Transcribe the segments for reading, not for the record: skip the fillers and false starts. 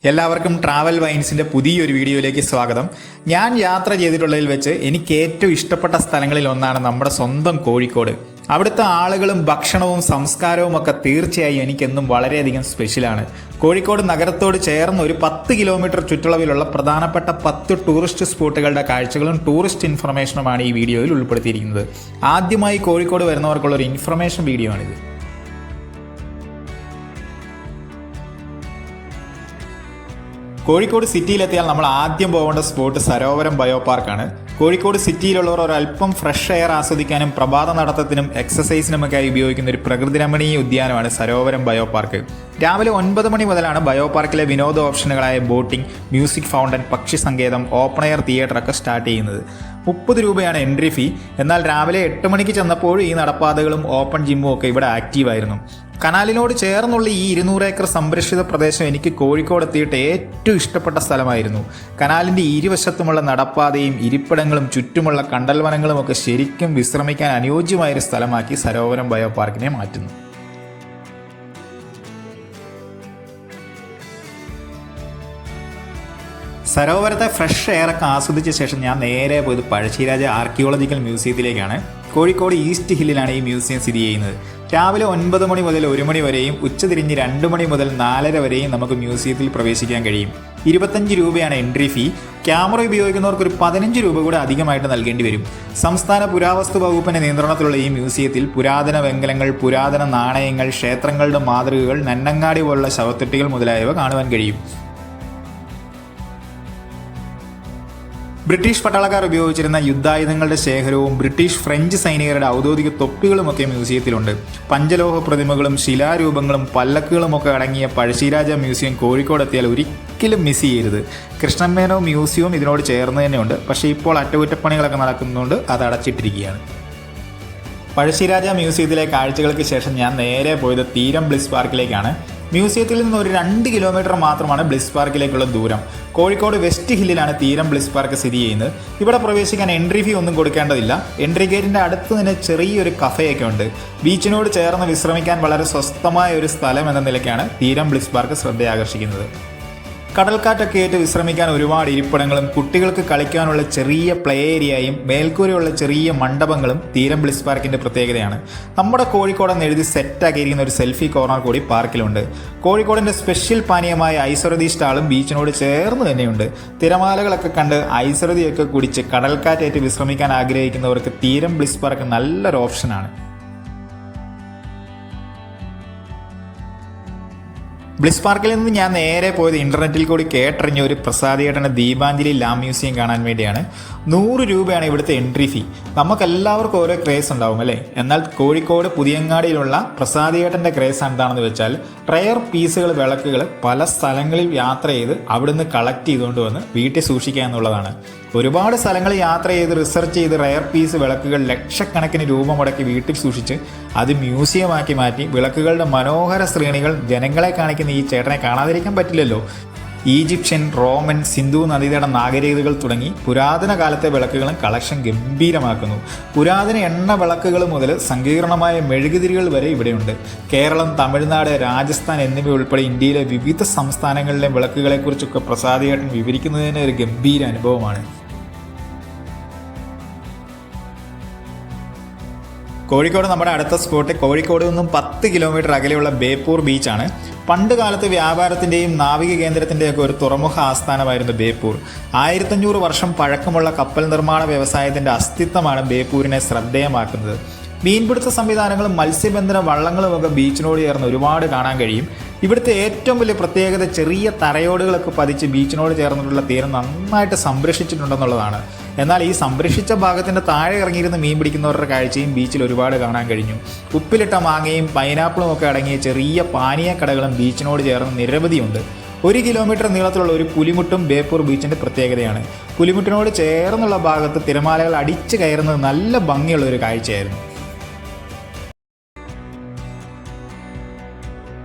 എല്ലാവർക്കും ട്രാവൽ വൈൻസിൻ്റെ പുതിയൊരു വീഡിയോയിലേക്ക് സ്വാഗതം. ഞാൻ യാത്ര ചെയ്തിട്ടുള്ളതിൽ വെച്ച് എനിക്ക് ഏറ്റവും ഇഷ്ടപ്പെട്ട സ്ഥലങ്ങളിൽ ഒന്നാണ് നമ്മുടെ സ്വന്തം കോഴിക്കോട്. അവിടുത്തെ ആളുകളും ഭക്ഷണവും സംസ്കാരവും ഒക്കെ തീർച്ചയായും എനിക്കെന്നും വളരെയധികം സ്പെഷ്യലാണ്. കോഴിക്കോട് നഗരത്തോട് ചേർന്ന് ഒരു 10 കിലോമീറ്റർ ചുറ്റളവിലുള്ള പ്രധാനപ്പെട്ട 10 ടൂറിസ്റ്റ് സ്പോട്ടുകളുടെ കാഴ്ചകളും ടൂറിസ്റ്റ് ഇൻഫർമേഷനുമാണ് ഈ വീഡിയോയിൽ ഉൾപ്പെടുത്തിയിരിക്കുന്നത്. ആദ്യമായി കോഴിക്കോട് വരുന്നവർക്കുള്ള ഒരു ഇൻഫർമേഷൻ വീഡിയോ ആണിത്. കോഴിക്കോട് സിറ്റിയിലെത്തിയാൽ നമ്മൾ ആദ്യം പോകേണ്ട സ്പോട്ട് സരോവരം ബയോ പാർക്കാണ്. കോഴിക്കോട് സിറ്റിയിലുള്ളവർ ഒരല്പം ഫ്രഷ് എയർ ആസ്വദിക്കാനും പ്രഭാത നടത്തത്തിനും എക്സസൈസിനുമൊക്കെയായി ഉപയോഗിക്കുന്ന ഒരു പ്രകൃതി രമണീയ ഉദ്യാനമാണ് സരോവരം ബയോ പാർക്ക്. രാവിലെ 9 മണി മുതലാണ് ബയോ പാർക്കിലെ വിനോദ ഓപ്ഷനുകളായ ബോട്ടിംഗ്, മ്യൂസിക് ഫൗണ്ടൻ, പക്ഷി സങ്കേതം, ഓപ്പൺ എയർ തിയേറ്ററൊക്കെ സ്റ്റാർട്ട് ചെയ്യുന്നത്. 30 രൂപയാണ് എൻട്രി ഫീ. എന്നാൽ രാവിലെ 8 മണിക്ക് ചെന്നപ്പോൾ ഈ നടപ്പാതകളും ഓപ്പൺ ജിമ്മും ഒക്കെ ഇവിടെ ആക്റ്റീവായിരുന്നു. കനാലിനോട് ചേർന്നുള്ള ഈ 200 ഏക്കർ സംരക്ഷിത പ്രദേശം എനിക്ക് കോഴിക്കോട് എത്തിയിട്ട് ഏറ്റവും ഇഷ്ടപ്പെട്ട സ്ഥലമായിരുന്നു. കനാലിൻ്റെ ഇരുവശത്തുമുള്ള നടപ്പാതയും ഇരിപ്പിടങ്ങളും ചുറ്റുമുള്ള കണ്ടൽ വനങ്ങളും ഒക്കെ ശരിക്കും വിശ്രമിക്കാൻ അനുയോജ്യമായൊരു സ്ഥലമാക്കി സരോവരം ബയോ പാർക്കിനെ മാറ്റുന്നു. സരോവരത്തെ ഫ്രഷ് എയറൊക്കെ ആസ്വദിച്ച ശേഷം ഞാൻ നേരെ പോയത് പഴശ്ശിരാജ ആർക്കിയോളജിക്കൽ മ്യൂസിയത്തിലേക്കാണ്. കോഴിക്കോട് ഈസ്റ്റ് ഹില്ലിലാണ് ഈ മ്യൂസിയം സ്ഥിതി ചെയ്യുന്നത്. രാവിലെ 9 മണി മുതൽ 1 മണി വരെയും ഉച്ചതിരിഞ്ഞ് 2 മണി മുതൽ 4:30 വരെയും നമുക്ക് മ്യൂസിയത്തിൽ പ്രവേശിക്കാൻ കഴിയും. 25 രൂപയാണ് എൻട്രി ഫീ. ക്യാമറ ഉപയോഗിക്കുന്നവർക്ക് ഒരു 15 രൂപ കൂടെ അധികമായിട്ട് നൽകേണ്ടി വരും. സംസ്ഥാന പുരാവസ്തു വകുപ്പിന്റെ നിയന്ത്രണത്തിലുള്ള ഈ മ്യൂസിയത്തിൽ പുരാതന വെങ്കലങ്ങൾ, പുരാതന നാണയങ്ങൾ, ക്ഷേത്രങ്ങളുടെ മാതൃകകൾ, നന്നങ്ങാടി പോലുള്ള ശവത്തൊട്ടികൾ മുതലായവ കാണുവാൻ കഴിയും. ബ്രിട്ടീഷ് പട്ടാളക്കാർ ഉപയോഗിച്ചിരുന്ന യുദ്ധായുധങ്ങളുടെ ശേഖരവും ബ്രിട്ടീഷ് ഫ്രഞ്ച് സൈനികരുടെ ഔദ്യോഗിക തൊപ്പികളുമൊക്കെ മ്യൂസിയത്തിലുണ്ട്. പഞ്ചലോഹ പ്രതിമകളും ശിലാരൂപങ്ങളും പല്ലക്കുകളുമൊക്കെ അടങ്ങിയ പഴശ്ശിരാജ മ്യൂസിയം കോഴിക്കോട് എത്തിയാൽ ഒരിക്കലും മിസ് ചെയ്യരുത്. കൃഷ്ണമേനോ മ്യൂസിയവും ഇതിനോട് ചേർന്ന് തന്നെയുണ്ട്. പക്ഷേ ഇപ്പോൾ അറ്റകുറ്റപ്പണികളൊക്കെ നടക്കുന്നതുകൊണ്ട് അത് അടച്ചിട്ടിരിക്കുകയാണ്. പഴശ്ശിരാജ മ്യൂസിയത്തിലെ കാഴ്ചകൾക്ക് ശേഷം ഞാൻ നേരെ പോയത് തീരം ബ്ലിസ് പാർക്കിലേക്കാണ്. മ്യൂസിയത്തിൽ നിന്ന് ഒരു 2 കിലോമീറ്റർ മാത്രമാണ് ബ്ലിസ് പാർക്കിലേക്കുള്ള ദൂരം. കോഴിക്കോട് വെസ്റ്റ് ഹില്ലിലാണ് തീരം ബ്ലിസ് പാർക്ക് സ്ഥിതി ചെയ്യുന്നത്. ഇവിടെ പ്രവേശിക്കാൻ എൻട്രി ഫീ ഒന്നും കൊടുക്കേണ്ടതില്ല. എൻട്രി ഗേറ്റിൻ്റെ അടുത്ത് തന്നെ ചെറിയൊരു കഫേയൊക്കെ ഉണ്ട്. ബീച്ചിനോട് ചേർന്ന് വിശ്രമിക്കാൻ വളരെ സ്വസ്ഥമായ ഒരു സ്ഥലം എന്ന നിലയ്ക്കാണ് തീരം ബ്ലിസ് പാർക്ക് ശ്രദ്ധയാകർഷിക്കുന്നത്. കടൽക്കാറ്റൊക്കെ ഏറ്റ് വിശ്രമിക്കാൻ ഒരുപാട് ഇരിപ്പിടങ്ങളും കുട്ടികൾക്ക് കളിക്കാനുള്ള ചെറിയ പ്ലേ ഏരിയയും മേൽക്കൂരയുള്ള ചെറിയ മണ്ഡപങ്ങളും തീരം ബ്ലിസ് പാർക്കിൻ്റെ പ്രത്യേകതയാണ്. നമ്മുടെ കോഴിക്കോടെന്ന് എഴുതി സെറ്റാക്കിയിരിക്കുന്ന ഒരു സെൽഫി കോർണർ കൂടി പാർക്കിലുണ്ട്. കോഴിക്കോടിൻ്റെ സ്പെഷ്യൽ പാനീയമായ ഐസ്വരതി സ്റ്റാളും ബീച്ചിനോട് ചേർന്ന് തന്നെയുണ്ട്. തിരമാലകളൊക്കെ കണ്ട് ഐസ്വരതിയൊക്കെ കുടിച്ച് കടൽക്കാറ്റേറ്റ് വിശ്രമിക്കാൻ ആഗ്രഹിക്കുന്നവർക്ക് തീരം ബ്ലിസ് പാർക്ക് നല്ലൊരു ഓപ്ഷനാണ്. ബ്ലിസ് പാർക്കിൽ നിന്ന് ഞാൻ നേരെ പോയത് ഇന്റർനെറ്റിൽ കൂടി കേട്ടറിഞ്ഞ ഒരു പ്രസാദിയേട്ടൻ്റെ ദീപാഞ്ജലി ലാം മ്യൂസിയം കാണാൻ വേണ്ടിയാണ്. 100 രൂപയാണ് ഇവിടുത്തെ എൻട്രി ഫീ. നമുക്കെല്ലാവർക്കും ഓരോ ക്രേസ് ഉണ്ടാവും അല്ലേ? എന്നാൽ കോഴിക്കോട് പുതിയങ്ങാടിയിലുള്ള പ്രസാദിയേട്ടൻ്റെ ക്രേസ് എന്താണെന്ന് വെച്ചാൽ റെയർ പീസുകൾ, വിളക്കുകൾ പല സ്ഥലങ്ങളിൽ യാത്ര ചെയ്ത് അവിടുന്ന് കളക്ട് ചെയ്തുകൊണ്ട് വന്ന് വീട്ടിൽ സൂക്ഷിക്കുക എന്നുള്ളതാണ്. ഒരുപാട് സ്ഥലങ്ങൾ യാത്ര ചെയ്ത് റിസർച്ച് ചെയ്ത് റെയർ പീസ് വിളക്കുകൾ ലക്ഷക്കണക്കിന് രൂപ മുടക്കി വീട്ടിൽ സൂക്ഷിച്ച് അത് മ്യൂസിയമാക്കി മാറ്റി വിളക്കുകളുടെ മനോഹര ശ്രേണികൾ ജനങ്ങളെ കാണിക്കുന്ന ഈ ചേട്ടനെ കാണാതിരിക്കാൻ പറ്റില്ലല്ലോ. ഈജിപ്ഷ്യൻ, റോമൻ, സിന്ധു നദീതട നാഗരികതകൾ തുടങ്ങി പുരാതന കാലത്തെ വിളക്കുകളും കളക്ഷൻ ഗംഭീരമാക്കുന്നു. പുരാതന എണ്ണ വിളക്കുകൾ മുതൽ സങ്കീർണമായ മെഴുകുതിരികൾ വരെ ഇവിടെയുണ്ട്. കേരളം, തമിഴ്നാട്, രാജസ്ഥാൻ എന്നിവ ഉൾപ്പെടെ ഇന്ത്യയിലെ വിവിധ സംസ്ഥാനങ്ങളിലെ വിളക്കുകളെക്കുറിച്ചൊക്കെ പ്രസാദിയേട്ടൻ വിവരിക്കുന്നതിന് ഒരു ഗംഭീര അനുഭവമാണ്. കോഴിക്കോട് നമ്മുടെ അടുത്ത സ്പോട്ട് കോഴിക്കോട് നിന്നും 10 കിലോമീറ്റർ അകലെയുള്ള ബേപ്പൂർ ബീച്ചാണ്. പണ്ട് കാലത്ത് വ്യാപാരത്തിൻ്റെയും നാവിക കേന്ദ്രത്തിൻ്റെയൊക്കെ ഒരു തുറമുഖ ആസ്ഥാനമായിരുന്നു ബേപ്പൂർ. 1500 വർഷം പഴക്കമുള്ള കപ്പൽ നിർമ്മാണ വ്യവസായത്തിൻ്റെ അസ്തിത്വമാണ് ബേപ്പൂരിനെ ശ്രദ്ധേയമാക്കുന്നത്. മീൻപിടുത്ത സംവിധാനങ്ങളും മത്സ്യബന്ധന വള്ളങ്ങളുമൊക്കെ ബീച്ചിനോട് ചേർന്ന് ഒരുപാട് കാണാൻ കഴിയും. ഇവിടുത്തെ ഏറ്റവും വലിയ പ്രത്യേകത ചെറിയ തറയോടുകളൊക്കെ പതിച്ച് ബീച്ചിനോട് ചേർന്നിട്ടുള്ള തീരം നന്നായിട്ട് സംരക്ഷിച്ചിട്ടുണ്ടെന്നുള്ളതാണ്. എന്നാൽ ഈ സംരക്ഷിച്ച ഭാഗത്തിൻ്റെ താഴെ ഇറങ്ങിയിരുന്ന് മീൻ പിടിക്കുന്നവരുടെ കാഴ്ചയും ബീച്ചിൽ ഒരുപാട് കാണാൻ കഴിഞ്ഞു. ഉപ്പിലിട്ട മാങ്ങയും പൈനാപ്പിളും ഒക്കെ അടങ്ങിയ ചെറിയ പാനീയക്കടകളും ബീച്ചിനോട് ചേർന്ന് നിരവധിയുണ്ട്. 1 കിലോമീറ്റർ നീളത്തിലുള്ള ഒരു പുലിമുട്ടും ബേപ്പൂർ ബീച്ചിൻ്റെ പ്രത്യേകതയാണ്. പുലിമുട്ടിനോട് ചേർന്നുള്ള ഭാഗത്ത് തിരമാലകൾ അടിച്ചു കയറുന്നത് നല്ല ഭംഗിയുള്ള ഒരു കാഴ്ചയായിരുന്നു.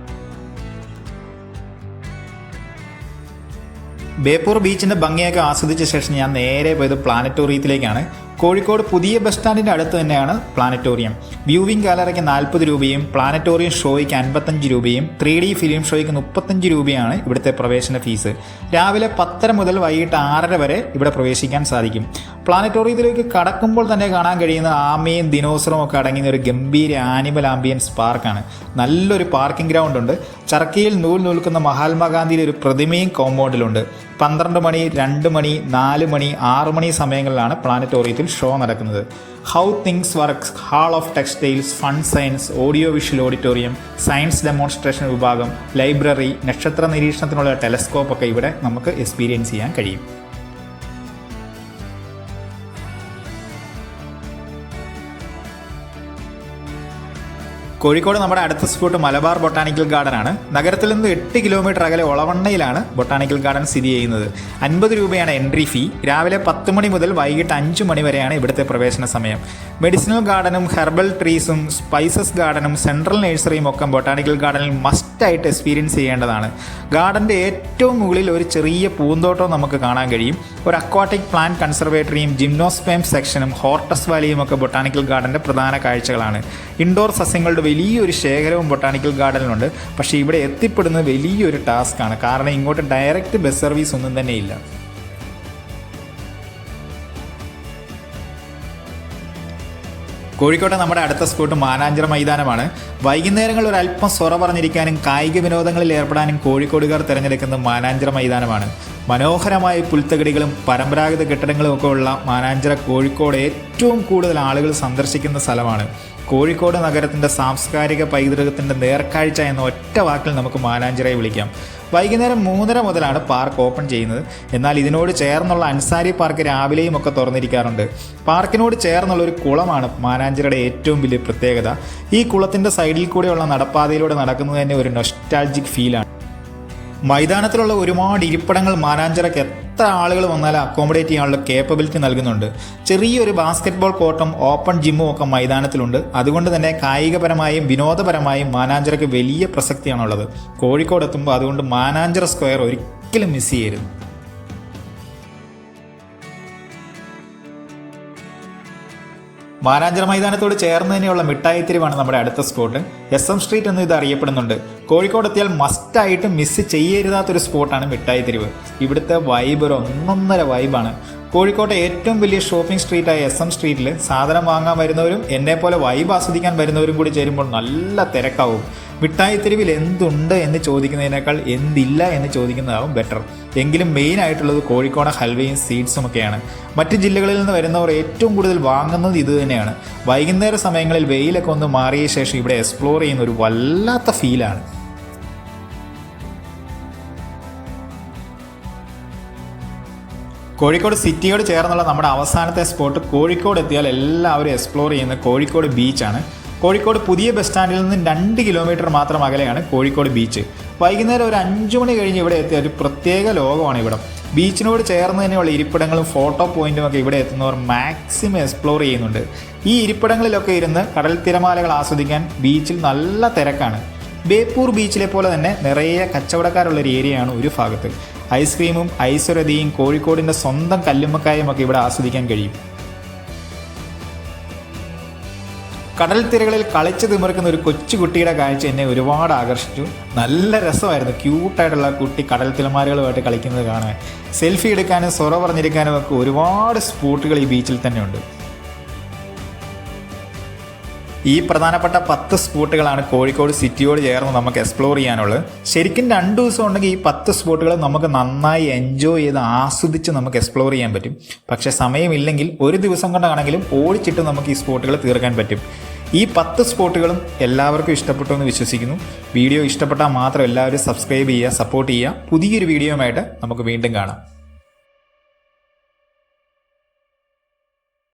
ബേപ്പൂർ ബീച്ചിൻ്റെ ഭംഗിയൊക്കെ ആസ്വദിച്ച ശേഷം ഞാൻ നേരെ പോയത് പ്ലാനറ്റോറിയത്തിലേക്കാണ്. കോഴിക്കോട് പുതിയ ബസ് സ്റ്റാൻഡിൻ്റെ അടുത്ത് തന്നെയാണ് പ്ലാനറ്റോറിയം. വ്യൂവിംഗ് ഗാലറിക്ക് 40 രൂപയും പ്ലാനറ്റോറിയം ഷോയ്ക്ക് 55 രൂപയും 3D ഫിലിം ഷോയ്ക്ക് 35 രൂപയാണ് ഇവിടുത്തെ പ്രവേശന ഫീസ്. രാവിലെ 10 മുതൽ വൈകിട്ട് 6 വരെ ഇവിടെ പ്രവേശിക്കാൻ സാധിക്കും. പ്ലാനറ്റോറിയത്തിലേക്ക് കടക്കുമ്പോൾ തന്നെ കാണാൻ കഴിയുന്ന ആമയും ദിനോസറും ഒക്കെ അടങ്ങിയ ഒരു ഗംഭീര ആനിമൽ ആംബിയൻസ് പാർക്കാണ്. നല്ലൊരു പാർക്കിംഗ് ഗ്രൗണ്ട് ഉണ്ട്. ചർക്കയിൽ നൂൽക്കുന്ന മഹാത്മാഗാന്ധിയുടെ ഒരു പ്രതിമയും കോമ്പൗണ്ടിലുണ്ട്. 12 മണി, 2 മണി, 4 മണി, 6 മണി സമയങ്ങളിലാണ് പ്ലാനറ്റോറിയത്തിൽ ഷോ നടക്കുന്നത്. How things works, hall of textiles, fun science, audio visual auditorium, science demonstration വിഭാഗം, ലൈബ്രറി, നക്ഷത്ര നിരീക്ഷണത്തിനുള്ള ടെലസ്കോപ്പ് ഒക്കെ ഇവിടെ നമുക്ക് എക്സ്പീരിയൻസ് ചെയ്യാൻ കഴിയും. കോഴിക്കോട് നമ്മുടെ അടുത്ത സ്പോട്ട് മലബാർ ബൊട്ടാണിക്കൽ ഗാർഡൻ ആണ്. നഗരത്തിൽ നിന്ന് 8 കിലോമീറ്റർ അകലെ ഒളവണ്ണയിലാണ് ബൊട്ടാണിക്കൽ ഗാർഡൻ സ്ഥിതി ചെയ്യുന്നത്. 50 രൂപയാണ് എൻട്രി ഫീ. രാവിലെ 10 മണി മുതൽ വൈകിട്ട് 5 മണി വരെയാണ് ഇവിടുത്തെ പ്രവേശന സമയം. മെഡിസിനൽ ഗാർഡനും ഹെർബൽ ട്രീസും സ്പൈസസ് ഗാർഡനും സെൻട്രൽ നഴ്സറിയും ഒക്കെ ബൊട്ടാണിക്കൽ ഗാർഡനിൽ മസ്റ്റായിട്ട് എക്സ്പീരിയൻസ് ചെയ്യേണ്ടതാണ്. ഗാർഡൻ്റെ ഏറ്റവും മുകളിൽ ഒരു ചെറിയ പൂന്തോട്ടവും നമുക്ക് കാണാൻ കഴിയും. ഒരു അക്വാട്ടിക് പ്ലാന്റ് കൺസർവേറ്ററിയും ജിംനോസ്പേം സെക്ഷനും ഹോർട്ടസ് വാലിയും ഒക്കെ ബൊട്ടാണിക്കൽ ഗാർഡൻ്റെ പ്രധാന കാഴ്ചകളാണ്. ഇൻഡോർ സസ്യങ്ങളുടെ വലിയൊരു ശേഖരവും ബൊട്ടാണിക്കൽ ഗാർഡനിലുണ്ട്. പക്ഷേ ഇവിടെ എത്തിപ്പെടുന്നത് വലിയൊരു ടാസ്ക്കാണ്. കാരണം ഇങ്ങോട്ട് ഡയറക്റ്റ് ബസ് സർവീസ് ഒന്നും തന്നെ ഇല്ല. കോഴിക്കോട്ടെ നമ്മുടെ അടുത്ത സ്പോട്ട് മാനാഞ്ചിറ മൈതാനമാണ്. വൈകുന്നേരങ്ങളിൽ ഒരല്പം സൊറ പറഞ്ഞിരിക്കാനും കായിക വിനോദങ്ങളിൽ ഏർപ്പെടാനും കോഴിക്കോടുകാർ തിരഞ്ഞെടുക്കുന്നത് മാനാഞ്ചിറ മൈതാനമാണ്. മനോഹരമായ പുൽത്തകിടികളും പരമ്പരാഗത കെട്ടിടങ്ങളും ഒക്കെ ഉള്ള മാനാഞ്ചിറ കോഴിക്കോട് ഏറ്റവും കൂടുതൽ ആളുകൾ സന്ദർശിക്കുന്ന സ്ഥലമാണ്. കോഴിക്കോട് നഗരത്തിൻ്റെ സാംസ്കാരിക പൈതൃകത്തിൻ്റെ നേർക്കാഴ്ച എന്ന ഒറ്റ വാക്കിൽ നമുക്ക് മാനാഞ്ചിറയെ വിളിക്കാം. വൈകുന്നേരം 3:30 മുതലാണ് പാർക്ക് ഓപ്പൺ ചെയ്യുന്നത്. എന്നാൽ ഇതിനോട് ചേർന്നുള്ള അൻസാരി പാർക്ക് രാവിലെയും ഒക്കെ തുറന്നിരിക്കാറുണ്ട്. പാർക്കിനോട് ചേർന്നുള്ള ഒരു കുളമാണ് മാനാഞ്ചിറയുടെ ഏറ്റവും വലിയ പ്രത്യേകത. ഈ കുളത്തിൻ്റെ സൈഡിൽ കൂടെയുള്ള നടപ്പാതയിലൂടെ നടക്കുന്നത് തന്നെ ഒരു നൊസ്റ്റാൾജിക് ഫീലാണ്. മൈതാനത്തിലുള്ള ഒരുപാട് ഇരിപ്പിടങ്ങൾ മാനാഞ്ചിറയ്ക്ക് എത്ര ആളുകൾ വന്നാലും അക്കോമഡേറ്റ് ചെയ്യാനുള്ള കേപ്പബിലിറ്റി നൽകുന്നുണ്ട്. ചെറിയൊരു ബാസ്കറ്റ്ബോൾ കോർട്ടും ഓപ്പൺ ജിമ്മും ഒക്കെ മൈതാനത്തിലുണ്ട്. അതുകൊണ്ട് തന്നെ കായികപരമായും വിനോദപരമായും മാനാഞ്ചിറയ്ക്ക് വലിയ പ്രസക്തിയാണുള്ളത്. കോഴിക്കോട് എത്തുമ്പോൾ അതുകൊണ്ട് മാനാഞ്ചിറ സ്ക്വയർ ഒരിക്കലും മിസ് ചെയ്യരുത്. മാനാഞ്ചിറ മൈതാനത്തോട് ചേർന്ന് തന്നെയുള്ള മിഠായിത്തെരുവാണ് നമ്മുടെ അടുത്ത സ്പോട്ട്. SM സ്ട്രീറ്റ് എന്ന് ഇത് അറിയപ്പെടുന്നുണ്ട്. കോഴിക്കോട് എത്തിയാൽ മസ്റ്റായിട്ട് മിസ് ചെയ്യരുതാത്തൊരു സ്പോട്ടാണ് മിഠായിത്തെരുവ്. ഇവിടുത്തെ വൈബ് ഒരു ഒന്നൊന്നര വൈബാണ്. കോഴിക്കോട്ടെ ഏറ്റവും വലിയ ഷോപ്പിംഗ് സ്ട്രീറ്റായ SM സ്ട്രീറ്റിൽ സാധനം വാങ്ങാൻ വരുന്നവരും എന്നെപ്പോലെ വൈബ് ആസ്വദിക്കാൻ വരുന്നവരും കൂടി ചേരുമ്പോൾ നല്ല തിരക്കാവും. മിഠായിത്തെരുവിൽ എന്തുണ്ട് എന്ന് ചോദിക്കുന്നതിനേക്കാൾ എന്തില്ല എന്ന് ചോദിക്കുന്നതാവും ബെറ്റർ. എങ്കിലും മെയിൻ ആയിട്ടുള്ളത് കോഴിക്കോട് ഹൽവയും സ്വീറ്റ്സും ഒക്കെയാണ്. മറ്റ് ജില്ലകളിൽ നിന്ന് വരുന്നവർ ഏറ്റവും കൂടുതൽ വാങ്ങുന്നത് ഇത് തന്നെയാണ്. വൈകുന്നേര സമയങ്ങളിൽ വെയിലൊക്കെ ഒന്ന് മാറിയ ശേഷം ഇവിടെ എക്സ്പ്ലോർ ചെയ്യുന്ന ഒരു വല്ലാത്ത ഫീലാണ്. കോഴിക്കോട് സിറ്റിയോട് ചേർന്നുള്ള നമ്മുടെ അവസാനത്തെ സ്പോട്ട് കോഴിക്കോട് എത്തിയാൽ എല്ലാവരും എക്സ്പ്ലോർ ചെയ്യുന്ന കോഴിക്കോട് ബീച്ചാണ്. കോഴിക്കോട് പുതിയ ബസ് സ്റ്റാൻഡിൽ നിന്ന് 2 കിലോമീറ്റർ മാത്രം അകലെയാണ് കോഴിക്കോട് ബീച്ച്. വൈകുന്നേരം ഒരു 5 മണി കഴിഞ്ഞ് ഇവിടെ എത്തിയ ഒരു പ്രത്യേക ലോകമാണ് ഇവിടം. ബീച്ചിനോട് ചേർന്ന് തന്നെയുള്ള ഇരിപ്പിടങ്ങളും ഫോട്ടോ പോയിന്റും ഒക്കെ ഇവിടെ എത്തുന്നവർ മാക്സിമം എക്സ്പ്ലോർ ചെയ്യുന്നുണ്ട്. ഈ ഇരിപ്പിടങ്ങളിലൊക്കെ ഇരുന്ന് കടൽ തിരമാലകൾ ആസ്വദിക്കാൻ ബീച്ചിൽ നല്ല തിരക്കാണ്. ബേപ്പൂർ ബീച്ചിലെ പോലെ തന്നെ നിറയെ കച്ചവടക്കാരുള്ളൊരു ഏരിയയാണ് ഒരു ഭാഗത്ത്. ഐസ്ക്രീമും ഐശ്വര്യതയും കോഴിക്കോടിൻ്റെ സ്വന്തം കല്ലുമ്മക്കായും ഒക്കെ ഇവിടെ ആസ്വദിക്കാൻ കഴിയും. കടൽ തിരകളിൽ കളിച്ചു തിമിർക്കുന്ന ഒരു കൊച്ചുകുട്ടിയുടെ കാഴ്ച എന്നെ ഒരുപാട് ആകർഷിച്ചു. നല്ല രസമായിരുന്നു ക്യൂട്ടായിട്ടുള്ള കുട്ടി കടൽ തിരമാലകളുമായിട്ട് കളിക്കുന്നത് കാണാൻ. സെൽഫി എടുക്കാനും സൊറ പറഞ്ഞിരിക്കാനും ഒക്കെ ഒരുപാട് സ്പോട്ടുകൾ ഈ ബീച്ചിൽ തന്നെ ഉണ്ട്. ഈ പ്രധാനപ്പെട്ട 10 സ്പോട്ടുകളാണ് കോഴിക്കോട് സിറ്റിയോട് ചേർന്ന് നമുക്ക് എക്സ്പ്ലോർ ചെയ്യാനുള്ളത്. ശരിക്കും 2 ദിവസം ഉണ്ടെങ്കിൽ ഈ 10 സ്പോട്ടുകൾ നമുക്ക് നന്നായി എൻജോയ് ചെയ്ത് ആസ്വദിച്ച് നമുക്ക് എക്സ്പ്ലോർ ചെയ്യാൻ പറ്റും. പക്ഷേ സമയമില്ലെങ്കിൽ ഒരു ദിവസം കൊണ്ടാണെങ്കിലും ഓടിച്ചിട്ട് നമുക്ക് ഈ സ്പോട്ടുകൾ തീർക്കാൻ പറ്റും. ഈ 10 സ്പോട്ടുകളും എല്ലാവർക്കും ഇഷ്ടപ്പെട്ടു എന്ന് വിശ്വസിക്കുന്നു. വീഡിയോ ഇഷ്ടപ്പെട്ടാൽ മാത്രം എല്ലാവരും സബ്സ്ക്രൈബ് ചെയ്യുക, സപ്പോർട്ട് ചെയ്യുക. പുതിയൊരു വീഡിയോയുമായിട്ട് നമുക്ക് വീണ്ടും കാണാം.